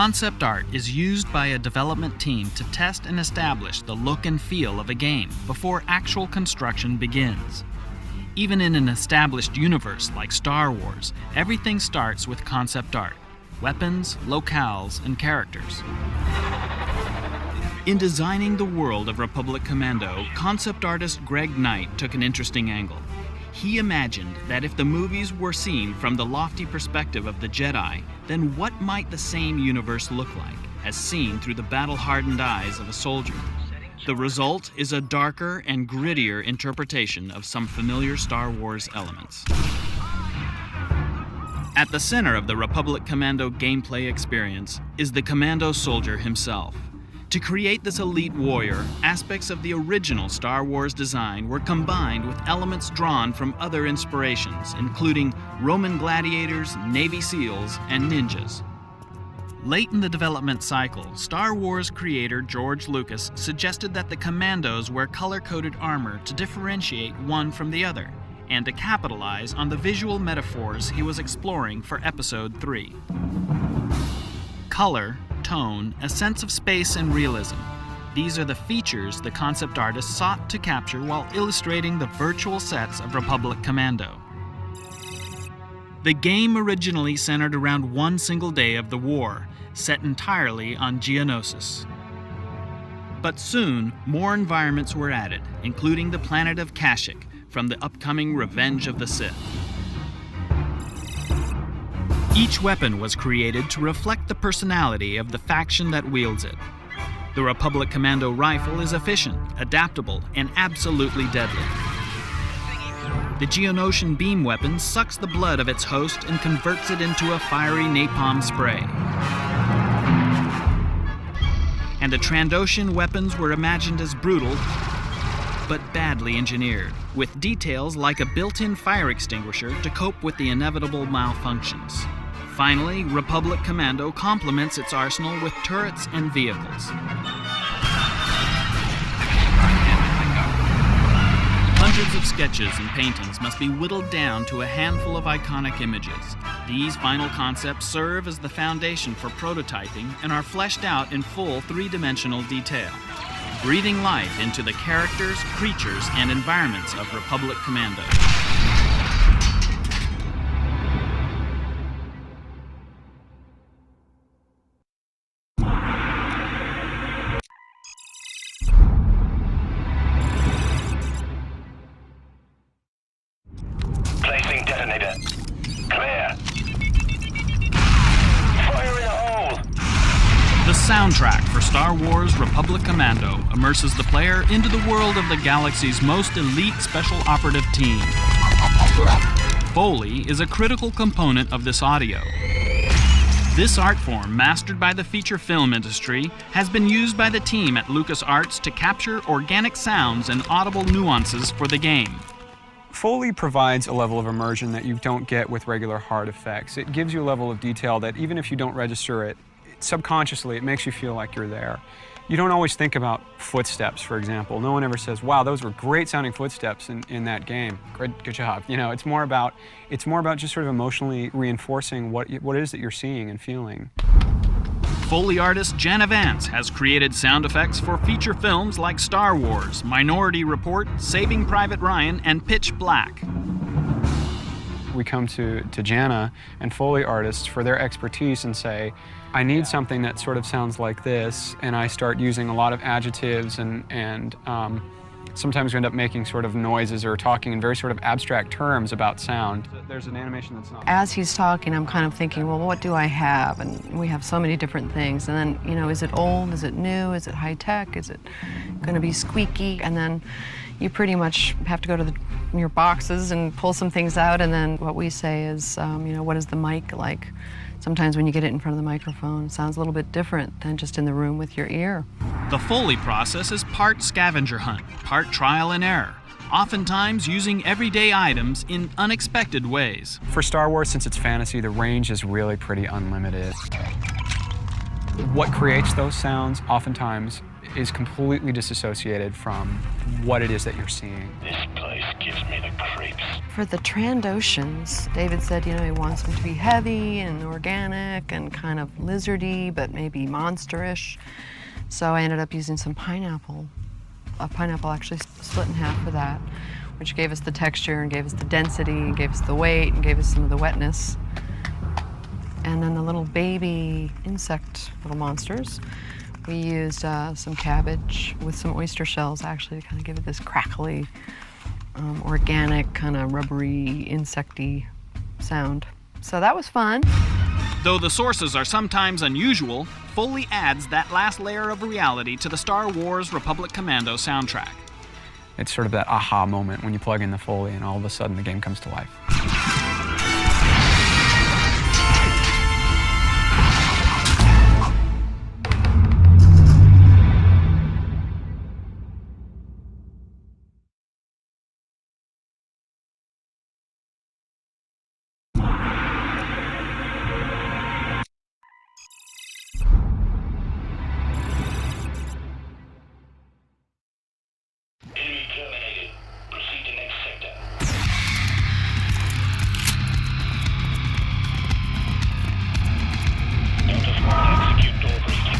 Concept art is used by a development team to test and establish the look and feel of a game before actual construction begins. Even in an established universe like Star Wars, everything starts with concept art: weapons, locales, and characters. In designing the world of Republic Commando, concept artist Greg Knight took an interesting angle. He imagined that if the movies were seen from the lofty perspective of the Jedi, then what might the same universe look like, as seen through the battle-hardened eyes of a soldier? The result is a darker and grittier interpretation of some familiar Star Wars elements. At the center of the Republic Commando gameplay experience is the Commando soldier himself. To create this elite warrior, aspects of the original Star Wars design were combined with elements drawn from other inspirations, including Roman gladiators, Navy SEALs, and ninjas. Late in the development cycle, Star Wars creator George Lucas suggested that the Commandos wear color-coded armor to differentiate one from the other, and to capitalize on the visual metaphors he was exploring for Episode 3. Color, tone, a sense of space, and realism. These are the features the concept artist sought to capture while illustrating the virtual sets of Republic Commando. The game originally centered around one single day of the war, set entirely on Geonosis. But soon, more environments were added, including the planet of Kashyyyk from the upcoming Revenge of the Sith. Each weapon was created to reflect the personality of the faction that wields it. The Republic Commando rifle is efficient, adaptable, and absolutely deadly. The Geonosian beam weapon sucks the blood of its host and converts it into a fiery napalm spray. And the Trandoshan weapons were imagined as brutal, but badly engineered, with details like a built-in fire extinguisher to cope with the inevitable malfunctions. Finally, Republic Commando complements its arsenal with turrets and vehicles. Hundreds of sketches and paintings must be whittled down to a handful of iconic images. These final concepts serve as the foundation for prototyping and are fleshed out in full three-dimensional detail, breathing life into the characters, creatures, and environments of Republic Commando. Placing detonator. Clear. Fire in the hole! The soundtrack for Star Wars Republic Commando immerses the player into the world of the galaxy's most elite special operative team. Foley is a critical component of this audio. This art form, mastered by the feature film industry, has been used by the team at LucasArts to capture organic sounds and audible nuances for the game. Foley provides a level of immersion that you don't get with regular hard effects. It gives you a level of detail that even if you don't register it, subconsciously it makes you feel like you're there. You don't always think about footsteps, for example. No one ever says, wow, those were great sounding footsteps in that game. Good job. You know, it's more about just sort of emotionally reinforcing what it is that you're seeing and feeling. Foley artist Jana Vance has created sound effects for feature films like Star Wars, Minority Report, Saving Private Ryan, and Pitch Black. We come to Jana and Foley artists for their expertise and say, I need something that sort of sounds like this, and I start using a lot of adjectives and sometimes we end up making sort of noises or talking in very sort of abstract terms about sound. There's an animation that's not... As he's talking, I'm kind of thinking, well, what do I have? And we have so many different things. And then, you know, is it old? Is it new? Is it high tech? Is it going to be squeaky? And then you pretty much have to go to your boxes and pull some things out. And then what we say is, you know, what is the mic like? Sometimes when you get it in front of the microphone, it sounds a little bit different than just in the room with your ear. The Foley process is part scavenger hunt, part trial and error, oftentimes using everyday items in unexpected ways. For Star Wars, since it's fantasy, the range is really pretty unlimited. What creates those sounds oftentimes is completely disassociated from what it is that you're seeing. This place gives me the creeps. For the Trandoshans, David said, he wants them to be heavy and organic and kind of lizardy, but maybe monsterish. So I ended up using some pineapple. A pineapple actually split in half for that, which gave us the texture and gave us the density and gave us the weight and gave us some of the wetness. And then the little baby insect little monsters, we used some cabbage with some oyster shells actually to kind of give it this crackly, organic, kind of rubbery, insecty sound. So that was fun. Though the sources are sometimes unusual, Foley adds that last layer of reality to the Star Wars Republic Commando soundtrack. It's sort of that aha moment when you plug in the Foley and all of a sudden the game comes to life. Enemy terminated. Proceed to next sector. Delta Squad, execute door breach.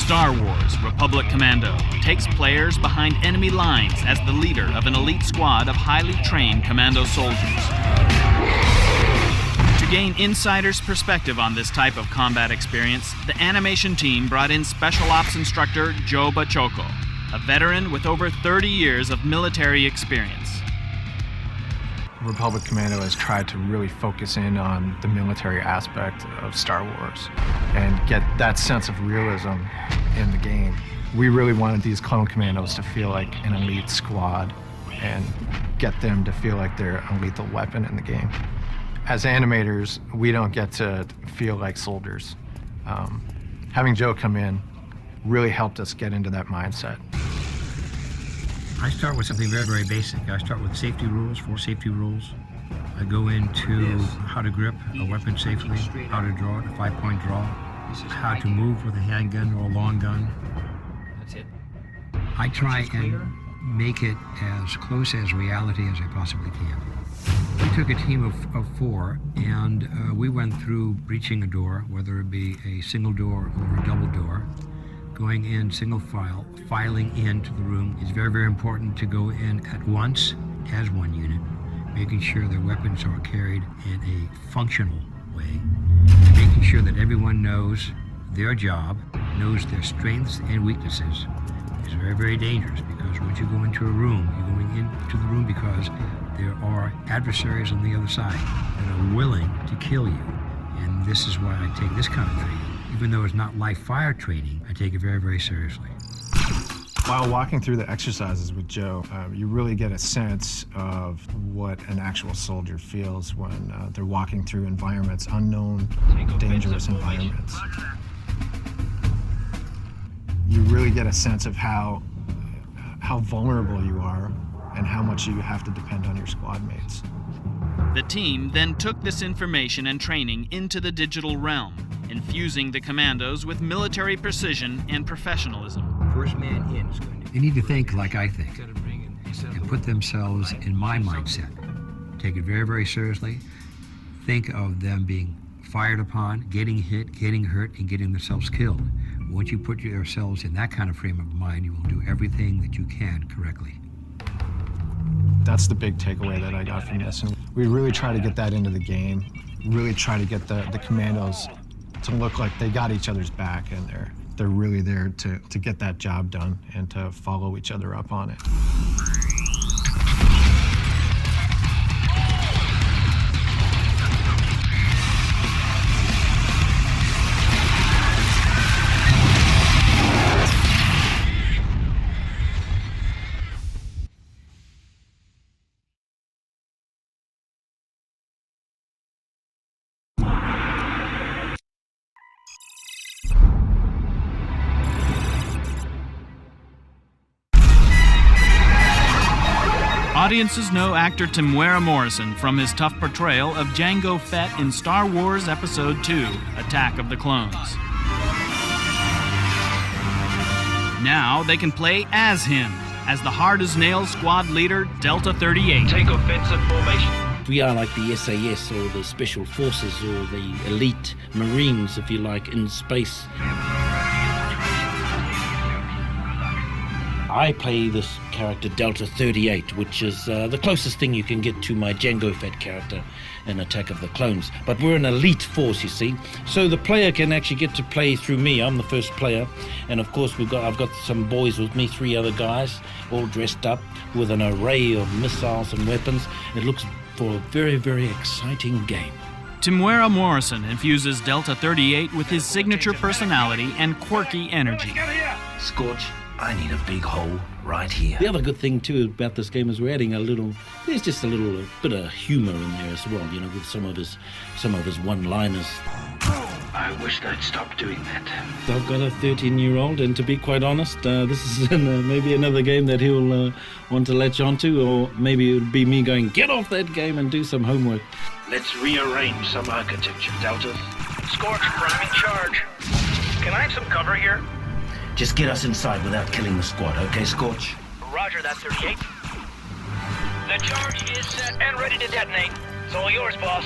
Star Wars Republic Commando takes players behind enemy lines as the leader of an elite squad of highly trained commando soldiers. To gain insider's perspective on this type of combat experience, the animation team brought in Special Ops instructor Joe Bachoco, a veteran with over 30 years of military experience. Republic Commando has tried to really focus in on the military aspect of Star Wars and get that sense of realism in the game. We really wanted these clone commandos to feel like an elite squad and get them to feel like they're a lethal weapon in the game. As animators, we don't get to feel like soldiers. Having Joe come in really helped us get into that mindset. I start with something very, very basic. I start with safety rules, 4 safety rules. I go into how to grip a weapon safely, how to draw it, a 5-point draw, how to move with a handgun or a long gun. That's it. I try and make it as close as reality as I possibly can. We took a team of 4, and we went through breaching a door, whether it be a single door or a double door, going in single file, filing into the room. It's very, very important to go in at once as one unit, making sure their weapons are carried in a functional way, making sure that everyone knows their job, knows their strengths and weaknesses. It's very, very dangerous because once you go into a room, you're going into the room because there are adversaries on the other side that are willing to kill you. And this is why I take this kind of training. Even though it's not live fire training, I take it very, very seriously. While walking through the exercises with Joe, you really get a sense of what an actual soldier feels when they're walking through environments, unknown, dangerous environments. You really get a sense of how vulnerable you are and how much you have to depend on your squad mates. The team then took this information and training into the digital realm, infusing the commandos with military precision and professionalism. First man in is going to... They need to think like I think and put themselves in my mindset. Take it very, very seriously. Think of them being fired upon, getting hit, getting hurt, and getting themselves killed. Once you put yourselves in that kind of frame of mind, you will do everything that you can correctly. That's the big takeaway that I got from this. And we really try to get that into the game, really try to get the commandos to look like they got each other's back and they're really there to get that job done and to follow each other up on it. Audiences know actor Temuera Morrison from his tough portrayal of Jango Fett in Star Wars Episode II, Attack of the Clones. Now they can play as him, as the hard-as-nails squad leader, Delta 38. Take offensive formation. We are like the SAS or the Special Forces or the elite Marines, if you like, in space. I play this character Delta 38, which is the closest thing you can get to my Jango Fett character in Attack of the Clones. But we're an elite force, you see, so the player can actually get to play through me. I'm the first player, and of course I've got some boys with me, 3 other guys, all dressed up with an array of missiles and weapons. It looks for a very, very exciting game. Temuera Morrison infuses Delta 38 with his signature personality and quirky energy. Scorch, I need a big hole right here. The other good thing too about this game is we're adding there's just a little bit of humor in there as well, you know, with some of his one-liners. I wish they'd stop doing that. I've got a 13-year-old, and to be quite honest, this is maybe another game that he'll want to latch onto, or maybe it would be me going, get off that game and do some homework. Let's rearrange some architecture, Delta. Scorch, priming charge. Can I have some cover here? Just get us inside without killing the squad, okay, Scorch? Roger that, 38. The charge is set and ready to detonate. It's all yours, boss.